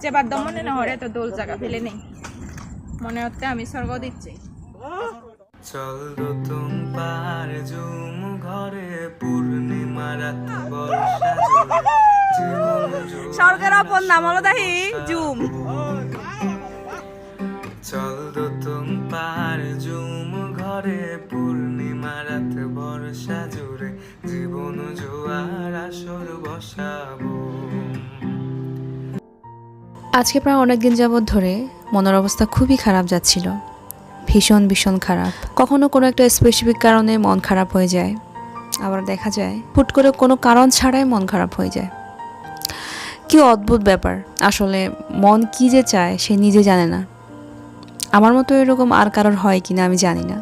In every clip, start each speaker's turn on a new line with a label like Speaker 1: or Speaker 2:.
Speaker 1: যেবার দম মনে না হরে তো দোল জায়গা ফেলে নেই মনে হচ্ছে আমি স্বর্গ দিচ্ছি
Speaker 2: চল নতুন পার জুম ঘরে পূর্ণিমা রাত বর্ষা
Speaker 1: স্বর্গের আপন নাম হলো দাহি জুম
Speaker 2: চল নতুন পার জুম ঘরে পূর্ণিমা রাত বর্ষা জুড়ে জীবন জোয়ার আসর বসাবো।
Speaker 3: আজকে প্রায় অনেকদিন যাবৎ ধরে মনের অবস্থা খুবই খারাপ যাচ্ছিল, ভীষণ ভীষণ খারাপ। কখনো কোনো একটা স্পেসিফিক কারণে মন খারাপ হয়ে যায়, আবার দেখা যায় হুট করে কোনো কারণ ছাড়াই মন খারাপ হয়ে যায়। কি অদ্ভুত ব্যাপার, আসলে মন কি যে চায় সে নিজে জানে না। আমার মতো এরকম আর কারোর হয় কিনা আমি জানি না,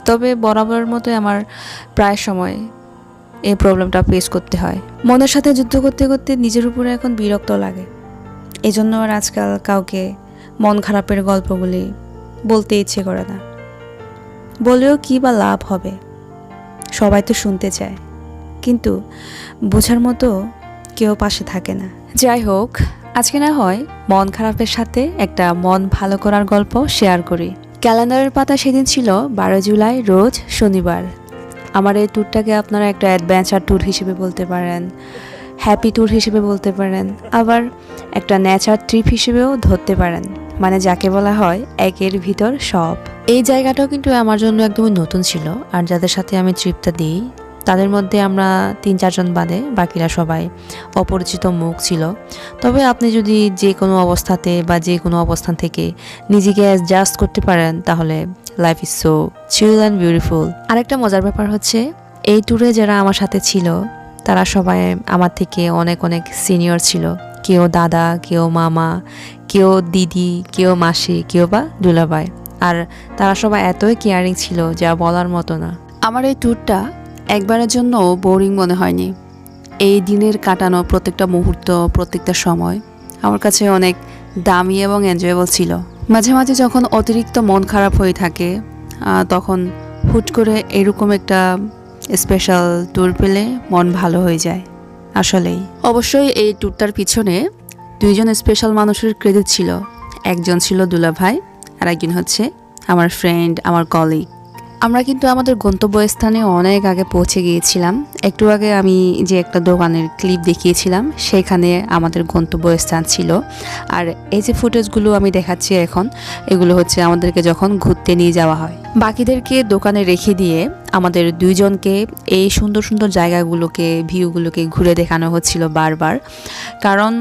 Speaker 3: তবে বরাবরের মতোই আমার প্রায় সময় এই প্রবলেমটা ফেস করতে হয়। মনের সাথে যুদ্ধ করতে করতে নিজের উপরে এখন বিরক্ত লাগে। এই জন্য আর আজকাল কাউকে মন খারাপের গল্পগুলি বলতে ইচ্ছে করে না। বলেও কি বা লাভ হবে, সবাই তো শুনতে চায়, কিন্তু বোঝার মতো কেউ পাশে থাকে না। যাই হোক, আজকে না হয় মন খারাপের সাথে একটা মন ভালো করার গল্প শেয়ার করি। ক্যালেন্ডারের পাতা সেদিন ছিল 12 জুলাই, রোজ শনিবার। আমার এই ট্যুরটাকে আপনারা একটা অ্যাডভেঞ্চার ট্যুর হিসেবে বলতে পারেন, হ্যাপি ট্যুর হিসেবে বলতে পারেন, আবার একটা নেচার ট্রিপ হিসেবেও ধরতে পারেন। মানে যাকে বলা হয় একের ভিতর সব। এই জায়গাটাও কিন্তু আমার জন্য একদমই নতুন ছিল, আর যাদের সাথে আমি ট্রিপটা দিই তাদের মধ্যে আমরা 3-4 জন বাদে বাকিরা সবাই অপরিচিত মুখ ছিল। তবে আপনি যদি যে কোনো অবস্থাতে বা যে কোনো অবস্থান থেকে নিজেকে অ্যাডজাস্ট করতে পারেন তাহলে life is so chill and beautiful. আরেকটা মজার ব্যাপার হচ্ছে, এই ট্যুরে যারা আমার সাথে ছিল তারা সবাই আমার থেকে অনেক অনেক সিনিয়র ছিল। কেউ দাদা, কেউ মামা, কেউ দিদি, কেউ মাসি, কেউ বা দুলাভাই। আর তারা সবাই এতই কেয়ারিং ছিল যা বলার মতো না। আমার এই ট্যুরটা একবারের জন্য বোরিং মনে হয়নি। এই দিনের কাটানো প্রত্যেকটা মুহূর্ত, প্রত্যেকটা সময় আমার কাছে অনেক দামি এবং এনজয়েবল ছিল। মাঝে মাঝে যখন অতিরিক্ত মন খারাপ হয়ে থাকে তখন হুট করে এরকম একটা স্পেশাল ট্যুর পেলে মন ভালো হয়ে যায়। আসলেই অবশ্যই এই ট্যুরটার পিছনে 2 জন স্পেশাল মানুষের ক্রেডিট ছিল। একজন ছিল দুলাভাই, আর একজন হচ্ছে আমার ফ্রেন্ড, আমার কলিগ। আমরা কিন্তু আমাদের গন্তব্যস্থানে অনেক আগে পৌঁছে গিয়েছিলাম। একটু আগে আমি যে একটা দোকানের ক্লিপ দেখিয়েছিলাম সেখানে আমাদের গন্তব্যস্থান ছিল। আর এই যে ফুটেজগুলো আমি দেখাচ্ছি এখন, এগুলো হচ্ছে আমাদেরকে যখন ঘুরতে নিয়ে যাওয়া হয়। বাকিদেরকে দোকানে রেখে দিয়ে আমাদের 2 জনকে এই সুন্দর সুন্দর জায়গাগুলোকে, ভিউগুলোকে ঘুরে দেখানো হচ্ছিল বারবার। কারণ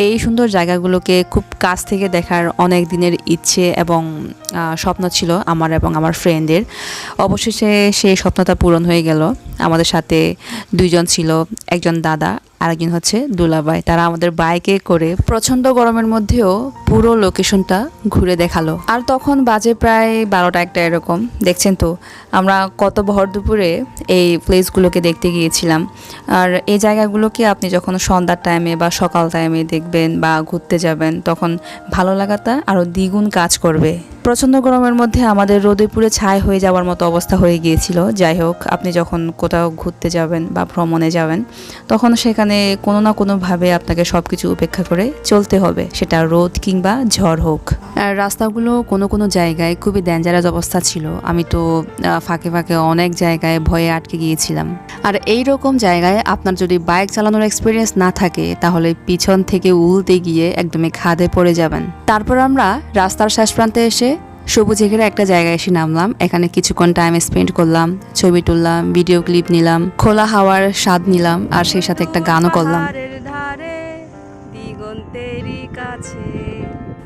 Speaker 3: এই সুন্দর জায়গাগুলোকে খুব কাছ থেকে দেখার অনেক দিনের ইচ্ছে এবং স্বপ্ন ছিল আমার এবং আমার ফ্রেন্ডের। অবশেষে সেই স্বপ্নটা পূরণ হয়ে গেল। আমাদের সাথে 2 জন ছিল, একজন দাদা আর একজন হচ্ছে দুলাভাই। তারা আমাদের বাইকে করে প্রচণ্ড গরমের মধ্যেও পুরো লোকেশনটা ঘুরে দেখালো। আর তখন বাজে প্রায় 12টা-1টা এরকম। দেখছেন তো আমরা কত ভর দুপুরে এই প্লেসগুলোকে দেখতে গিয়েছিলাম। আর এই জায়গাগুলোকে আপনি যখন সন্ধ্যার টাইমে বা সকাল টাইমে দেখবেন বা ঘুরতে যাবেন তখন ভালো লাগাটা আরও দ্বিগুণ কাজ করবে। প্রচণ্ড গরমের মধ্যে আমাদের রোদে পুড়ে ছাই হয়ে যাওয়ার মতো অবস্থা হয়ে গিয়েছিল। যাই হোক, আপনি যখন কোথাও ঘুরতে যাবেন বা ভ্রমণে যাবেন তখন সেখানে কোনো না কোনোভাবে আপনাকে সব কিছু উপেক্ষা করে চলতে হবে, সেটা রোদ কিংবা ঝড় হোক। আর রাস্তাগুলো কোনো কোনো জায়গায় খুবই ডেঞ্জারাস অবস্থা ছিল। আমি তো ফাঁকে ফাঁকে অনেক জায়গায় ভয়ে আটকে গিয়েছিলাম। আর এই রকম জায়গায় আপনার যদি বাইক চালানোর এক্সপিরিয়েন্স না থাকে তাহলে পিছন থেকে উল্টে গিয়ে একদমই খাদে পড়ে যাবেন। তারপর আমরা রাস্তার শেষ প্রান্তে এসে সবুজ ঘেরা একটা জায়গায় এসে নামলাম। এখানে কিছুক্ষণ টাইম স্পেন্ড করলাম, ছবি তুললাম, ভিডিও ক্লিপ নিলাম, খোলা হাওয়ার স্বাদ নিলাম, আর সেই সাথে একটা গানও করলাম।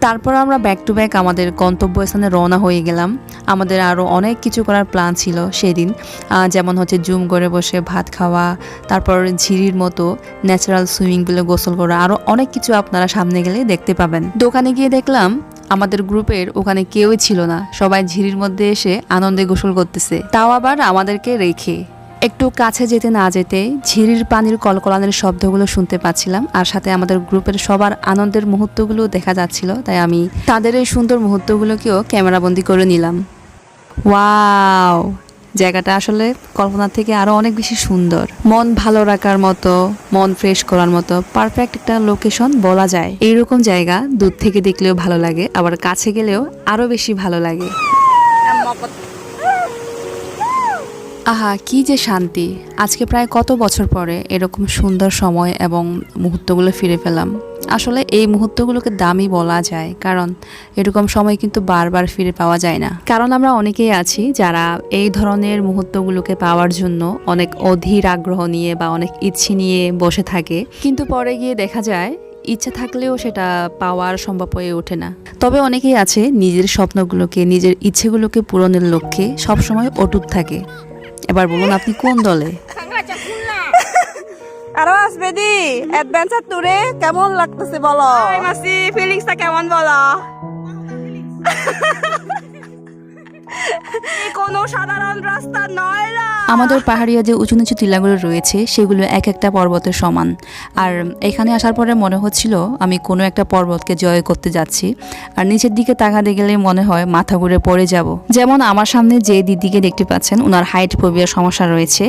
Speaker 3: তারপর আমরা ব্যাক টু ব্যাক আমাদের গন্তব্যস্থানে রওনা হয়ে গেলাম। আমাদের আরও অনেক কিছু করার প্ল্যান ছিল সেদিন, যেমন হচ্ছে জুম করে বসে ভাত খাওয়া, তারপর ঝিরির মতো ন্যাচারাল সুইমিং পুলে গোসল করা, আরও অনেক কিছু আপনারা সামনে গেলে দেখতে পাবেন। দোকানে গিয়ে দেখলাম আমাদের গ্রুপের ওখানে কেউই ছিল না, সবাই ঝিরির মধ্যে এসে আনন্দে গোসল করতেছে, তাও আবার আমাদেরকে রেখে। একটু কাছে যেতে না যেতে ঝিরির পানির কলকলানের শব্দগুলো শুনতে পাচ্ছিলাম, আর সাথে আমাদের গ্রুপের সবার আনন্দের মুহূর্তগুলো দেখা যাচ্ছিল। তাই আমি তাদের এই সুন্দর মুহূর্তগুলোকেও ক্যামেরাবন্দি করে নিলাম। ওয়াও, জায়গাটা আসলে কল্পনার থেকে আরো অনেক বেশি সুন্দর, মন ভালো রাখার মতো, মন ফ্রেশ করার মতো পারফেক্ট একটা লোকেশন বলা যায়। এইরকম জায়গা দূর থেকে দেখলেও ভালো লাগে, আবার কাছে গেলেও আরো বেশি ভালো লাগে। আহা, কি যে শান্তি! আজকে প্রায় কত বছর পরে এরকম সুন্দর সময় এবং মুহূর্তগুলো ফিরে পেলাম। আসলে এই মুহূর্তগুলোকে দামি বলা যায়, কারণ এরকম সময় কিন্তু বারবার ফিরে পাওয়া যায় না। কারণ আমরা অনেকেই আছি যারা এই ধরনের মুহূর্তগুলোকে পাওয়ার জন্য অনেক অধীর আগ্রহ নিয়ে বা অনেক ইচ্ছে নিয়ে বসে থাকে, কিন্তু পরে গিয়ে দেখা যায় ইচ্ছা থাকলেও সেটা পাওয়ার সম্ভব হয়ে ওঠে না। তবে অনেকেই আছে নিজের স্বপ্নগুলোকে, নিজের ইচ্ছেগুলোকে পূরণের লক্ষ্যে সবসময় অটুট থাকে। এবার বলুন আপনি কোন দলে?
Speaker 4: আরো আসবে দি অ্যাডভেঞ্চার ট্যুরে কেমন লাগতেছে বলো? মাসি ফিলিংসটা কেমন বলো? কোনো সাধারণ রাস্তা নয় না।
Speaker 3: আমাদের পাহাড়িয়া যে উঁচু নিচু টিলাগুলো রয়েছে সেগুলো এক একটা পর্বতের সমান। আর এখানে আসার পরে মনে হচ্ছিল আমি কোনো একটা পর্বতকে জয় করতে যাচ্ছি, আর নিচের দিকে তাকাতে গেলে মনে হয় মাথা ঘুরে পড়ে যাব। যেমন আমার সামনে যে দিদিকে দেখতে পাচ্ছেন, ওনার হাইট ফোবিয়ার সমস্যা রয়েছে।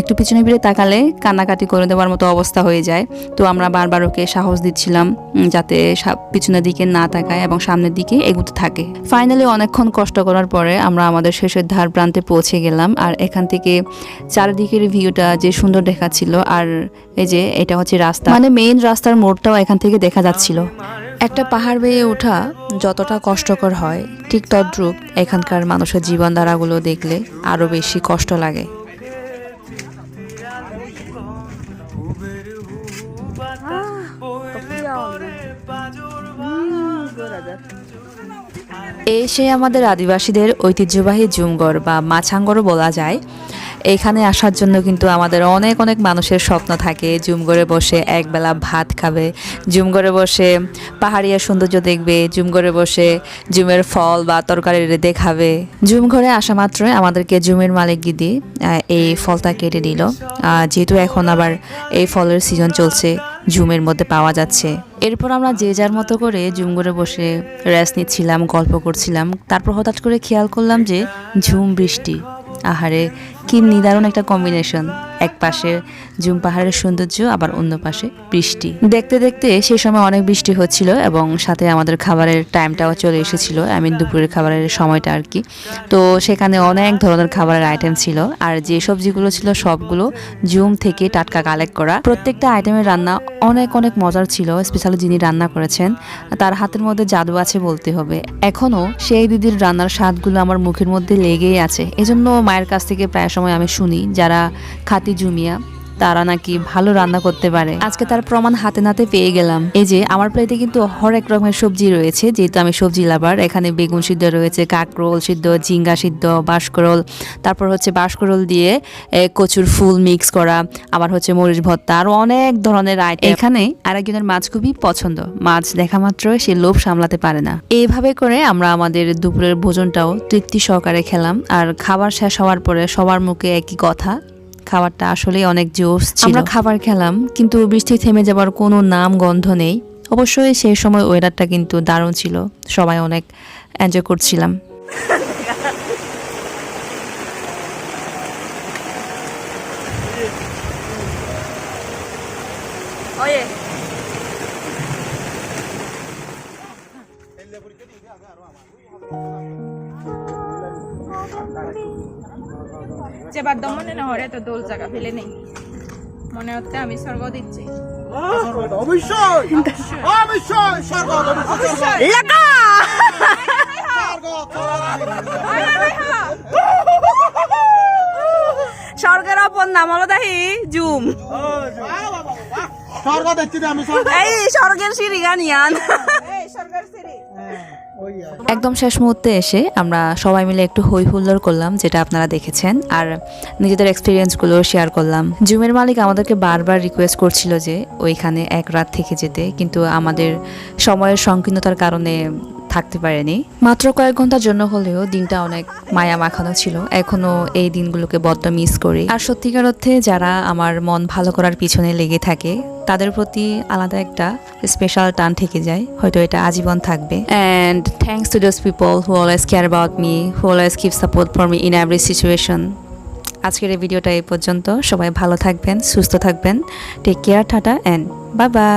Speaker 3: একটু পিছনে ফিরে তাকালে কান্নাকাটি করে দেওয়ার মতো অবস্থা হয়ে যায়। তো আমরা বারবার ওকে সাহস দিচ্ছিলাম যাতে পিছনের দিকে না তাকায় এবং সামনের দিকে এগুতে থাকে। ফাইনালি অনেকক্ষণ কষ্ট করার পরে আমরা আমাদের শেষের ধার প্রান্তে পৌঁছে গেলাম। আর এখান থেকে চারিদিকের ভিউটা যে সুন্দর দেখাচ্ছিল। আর এই যে এটা হচ্ছে রাস্তা, মানে মেইন রাস্তার মোড়টাও এখান থেকে দেখা যাচ্ছিল। একটা পাহাড় বেয়ে ওঠা যতটা কষ্টকর হয়, ঠিক তদ্রূপ এখানকার মানুষের জীবন ধারাগুলো দেখলে আরো বেশি কষ্ট লাগে। এই সে আমাদের আদিবাসীদের ঐতিহ্যবাহী জুমঘর বা মাছাঙ্গরও বলা যায়। এখানে আসার জন্য কিন্তু আমাদের অনেক অনেক মানুষের স্বপ্ন থাকে, জুমঘরে বসে একবেলা ভাত খাবে, জুমঘরে বসে পাহাড়িয়া সৌন্দর্য দেখবে, জুমঘরে বসে জুমের ফল বা তরকারি রেঁধে খাবে। জুমঘরে আসা মাত্রই আমাদেরকে জুমের মালিক দিদি এই ফলটা কেটে দিল, যেহেতু এখন আবার এই ফলের সিজন চলছে, জুমের মধ্যে পাওয়া যাচ্ছে। এরপর আমরা যে যার মতো করে জুমঘরে বসে রেস্ট নিচ্ছিলাম, গল্প করছিলাম। তারপর হঠাৎ করে খেয়াল করলাম যে ঝুম বৃষ্টি, আহারে কি নিদারুণ একটা কম্বিনেশন। এক পাশে জুম পাহাড়ের সৌন্দর্য, আবার অন্য পাশে বৃষ্টি। দেখতে দেখতে সেই সময় অনেক বৃষ্টি হচ্ছিল এবং সাথে আমাদের খাবারের টাইমটাও চলে এসেছিল, দুপুরের খাবারের সময়টা আর কি। তো সেখানে অনেক ধরনের খাবারের আইটেম ছিল, আর যে সবজিগুলো ছিল সবগুলো জুম থেকে টাটকা কালেক্ট করা। প্রত্যেকটা আইটেমের রান্না অনেক অনেক মজার ছিল। স্পেশালি যিনি রান্না করেছেন তার হাতের মধ্যে জাদু আছে বলতে হবে। এখনো সেই দিদির রান্নার স্বাদগুলো আমার মুখের মধ্যে লেগেই আছে। এজন্য মায়ের কাছ থেকে প্রায় সময় আমি শুনি যারা খাতি জুমিয়া তারা নাকি ভালো রান্না করতে পারে। আজকে তার প্রমাণ হাতে নাতে পেয়ে গেলাম। এই যে আমার প্লেটে কিন্তু হরেক রকমের সবজি রয়েছে, যেহেতু আমি সবজি লাভার। এখানে বেগুন সিদ্ধ রয়েছে, কাঁকরোল সিদ্ধ, ঝিঙ্গা সিদ্ধ, বাঁশকরোল, তারপর হচ্ছে বাঁশকরোল দিয়ে কচুর ফুল মিক্স করা, আবার হচ্ছে মরিচ ভর্তা, আরো অনেক ধরনের আইটেম। এখানে আরেকজনের মাছ খুবই পছন্দ, মাছ দেখা মাত্র সে লোভ সামলাতে পারে না। এইভাবে করে আমরা আমাদের দুপুরের ভোজনটাও তৃপ্তি সহকারে খেলাম। আর খাবার শেষ হওয়ার পরে সবার মুখে একই কথা, খাবারটা আসলে অনেক জোশ ছিল। আমরা খাবার খেলাম, কিন্তু বৃষ্টি থেমে যাবার কোনো নাম গন্ধ নেই। অবশ্যই সেই সময় ওয়েদারটা কিন্তু দারুণ ছিল, সবাই অনেক এনজয় করছিলাম।
Speaker 1: যেবার দমনে না হরে তো দোল জায়গা ফেলে নেই, মনে হচ্ছে আমি স্বর্গ দিচ্ছি।
Speaker 5: অবশ্যই অবশ্যই স্বর্গ
Speaker 4: লাগা স্বর্গের অপর নাম হলো দাহি জুম।
Speaker 5: স্বর্গ দেখছি আমি,
Speaker 4: এই স্বর্গের সিঁড়ি গানিয়ান।
Speaker 3: একদম শেষ মুহূর্তে এসে আমরা সবাই মিলে একটু হই হুল্লোড় করলাম, যেটা আপনারা দেখেছেন, আর নিজেদের এক্সপিরিয়েন্সগুলো শেয়ার করলাম। জুমের মালিক আমাদেরকে বারবার রিকোয়েস্ট করছিল যে ওইখানে এক রাত থেকে যেতে, কিন্তু আমাদের সময়ের সংকীর্ণতার কারণে থাকতে পারেনি। মাত্র কয়েক ঘন্টার জন্য হলেও দিনটা অনেক মায়া মাখানো ছিল। এখনো এই দিনগুলোকে বড্ড মিস করি। আর সত্যিকার অর্থে যারা আমার মন ভালো করার পিছনে লেগে থাকে তাদের প্রতি আলাদা একটা স্পেশাল টান থেকে যায়, হয়তো এটা আজীবন থাকবে। And thanks to those people who always care about me, who always keep support for me in every situation. আজকের এই ভিডিওটা এই পর্যন্ত। সবাই ভালো থাকবেন, সুস্থ থাকবেন। Take care, tata and bye by.